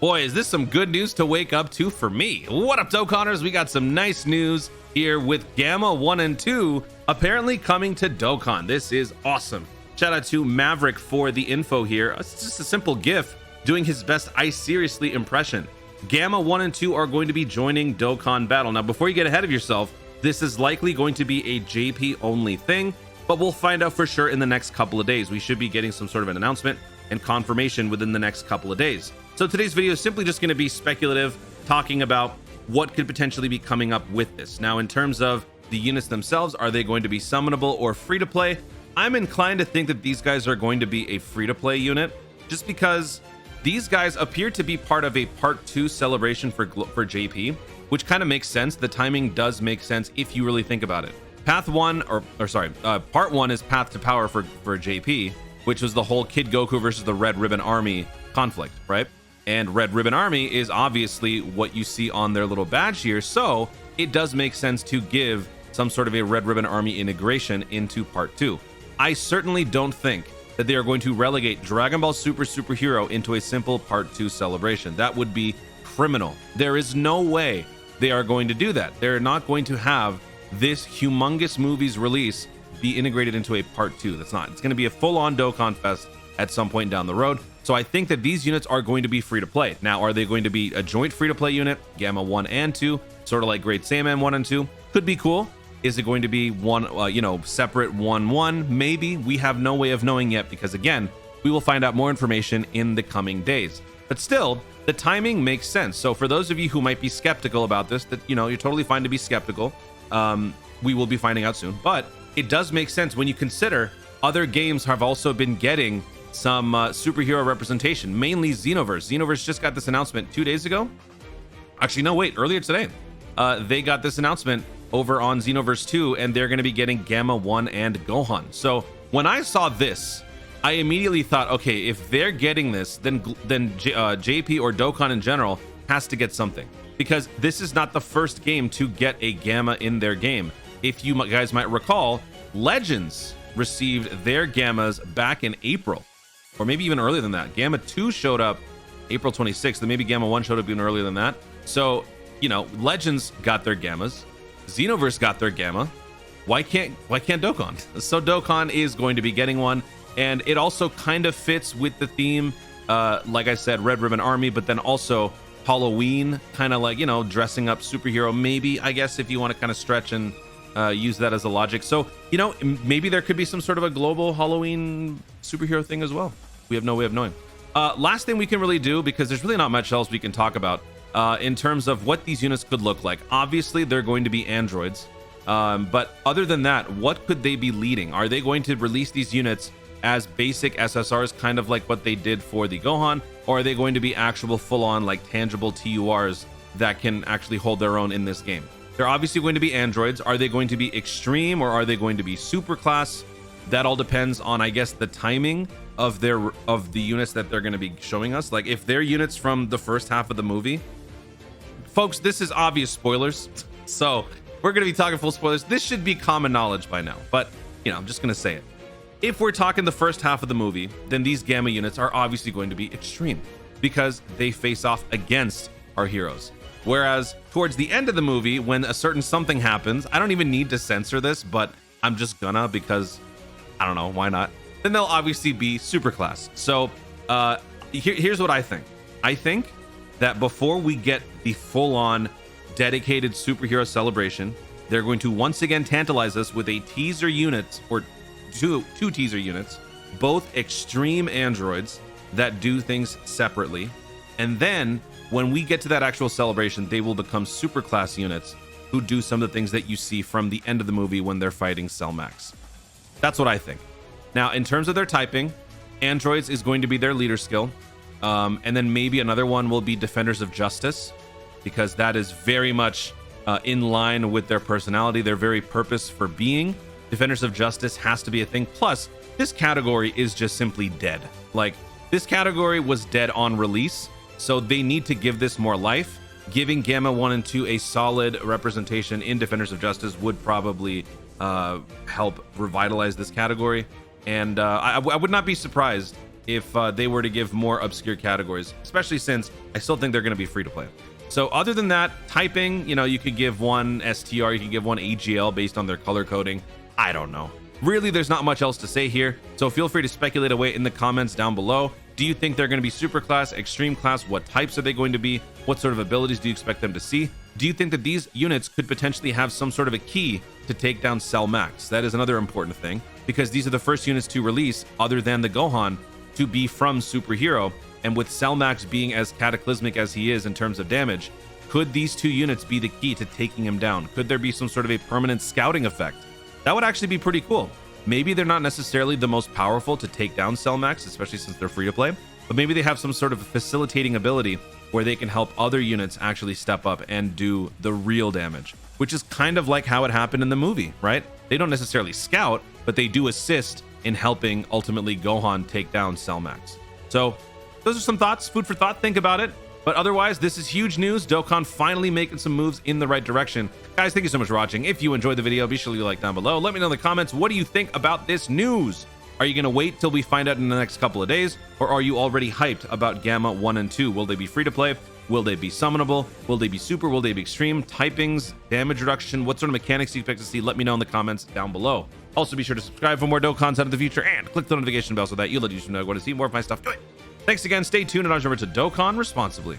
Boy, is this some good news to wake up to for me. What up, Dokkanners? We got some nice news here with Gamma 1 and 2 apparently coming to Dokkan. This is awesome. Shout out to Maverick for the info here. It's just a simple GIF doing his best I seriously impression. Gamma 1 and 2 are going to be joining Dokkan Battle. Now, before you get ahead of yourself, this is likely going to be a JP only thing, but we'll find out for sure in the next couple of days. We should be getting some sort of an announcement and confirmation within the next couple of days. So today's video is simply just going to be speculative, talking about what could potentially be coming up with this. Now, in terms of the units themselves, are they going to be summonable or free to play? I'm inclined to think that these guys are going to be a free to play unit, just because these guys appear to be part of a part 2 celebration for JP, which kind of makes sense. The timing does make sense if you really think about it. Part 1 is Path to Power for JP, which was the whole Kid Goku versus the Red Ribbon Army conflict, right? And Red Ribbon Army is obviously what you see on their little badge here, so it does make sense to give some sort of a Red Ribbon Army integration into part 2. I certainly don't think that they are going to relegate Dragon Ball Super Superhero into a simple part 2 celebration. That would be criminal. There is no way they are going to do that. They're not going to have this humongous movie's release be integrated into a part 2. That's not. It's going to be a full-on Dokkan Fest at some point down the road. So I think that these units are going to be free to play. Now, are they going to be a joint free to play unit? Gamma 1 and 2, sort of like Great Saiyaman 1 and 2. Could be cool. Is it going to be one, separate 1-1? Maybe. We have no way of knowing yet, because again, we will find out more information in the coming days. But still, the timing makes sense. So for those of you who might be skeptical about this, that, you're totally fine to be skeptical. We will be finding out soon. But it does make sense when you consider other games have also been getting some superhero representation, mainly Xenoverse. Xenoverse just got this announcement 2 days ago. Actually, no, wait, earlier today. They got this announcement over on Xenoverse 2, and they're going to be getting Gamma 1 and Gohan. So when I saw this, I immediately thought, okay, if they're getting this, then JP or Dokkan in general has to get something, because this is not the first game to get a Gamma in their game. If you guys might recall, Legends received their Gammas back in April, or maybe even earlier than that. Gamma 2 showed up April 26th, and maybe Gamma 1 showed up even earlier than that. So, Legends got their Gammas. Xenoverse got their Gamma. Why can't Dokkan? So Dokkan is going to be getting one, and it also kind of fits with the theme, like I said, Red Ribbon Army, but then also Halloween, kind of like, dressing up superhero, maybe, I guess, if you want to kind of stretch and use that as a logic. So, maybe there could be some sort of a global Halloween superhero thing as well. We have no way of knowing. Last thing we can really do, because there's really not much else we can talk about in terms of what these units could look like. Obviously, they're going to be androids. But other than that, what could they be leading? Are they going to release these units as basic SSRs, kind of like what they did for the Gohan? Or are they going to be actual full-on, like, tangible TURs that can actually hold their own in this game? They're obviously going to be androids. Are they going to be extreme, or are they going to be super class? That all depends on, I guess, the timing of the units that they're going to be showing us. Like, if they're units from the first half of the movie, folks, this is obvious spoilers, so we're going to be talking full spoilers. This should be common knowledge by now, but I'm just going to say it. If we're talking the first half of the movie, then these Gamma units are obviously going to be extreme, because they face off against our heroes. Whereas towards the end of the movie, when a certain something happens, I don't even need to censor this, but I'm just gonna, because I don't know, why not? Then they'll obviously be super class. So here's what I think. I think that before we get the full-on dedicated superhero celebration, they're going to once again tantalize us with a teaser unit, or two teaser units, both extreme androids that do things separately. And then when we get to that actual celebration, they will become super class units who do some of the things that you see from the end of the movie when they're fighting Cell Max. That's what I think. Now, in terms of their typing, androids is going to be their leader skill. And then maybe another one will be Defenders of Justice, because that is very much in line with their personality, their very purpose for being. Defenders of Justice has to be a thing. Plus, this category is just simply dead. Like, this category was dead on release, so they need to give this more life. Giving Gamma 1 and 2 a solid representation in Defenders of Justice would probably help revitalize this category. And I would not be surprised if they were to give more obscure categories, especially since I still think they're going to be free to play. So other than that, typing, you know, you could give one STR, you could give one AGL based on their color coding. I don't know. Really, there's not much else to say here, so feel free to speculate away in the comments down below. Do you think they're going to be super class, extreme class? What types are they going to be? What sort of abilities do you expect them to see? Do you think that these units could potentially have some sort of a key to take down Cell Max? That is another important thing, because these are the first units to release, other than the Gohan, to be from Superhero. And with Cell Max being as cataclysmic as he is in terms of damage, could these two units be the key to taking him down? Could there be some sort of a permanent scouting effect? That would actually be pretty cool. Maybe they're not necessarily the most powerful to take down Cell Max, especially since they're free to play, but maybe they have some sort of facilitating ability where they can help other units actually step up and do the real damage, which is kind of like how it happened in the movie, right? They don't necessarily scout, but they do assist in helping ultimately Gohan take down Cell Max. So those are some thoughts, food for thought. Think about it. But otherwise, this is huge news. Dokkan finally making some moves in the right direction. Guys, thank you so much for watching. If you enjoyed the video, be sure to leave a like down below. Let me know in the comments, what do you think about this news? Are you going to wait till we find out in the next couple of days? Or are you already hyped about Gamma 1 and 2? Will they be free to play? Will they be summonable? Will they be super? Will they be extreme? Typings, damage reduction? What sort of mechanics do you expect to see? Let me know in the comments down below. Also, be sure to subscribe for more Dokkan content in the future and click the notification bell so that you'll let you know when to see more of my stuff. Do it. Thanks again. Stay tuned and remember to Dokkan responsibly.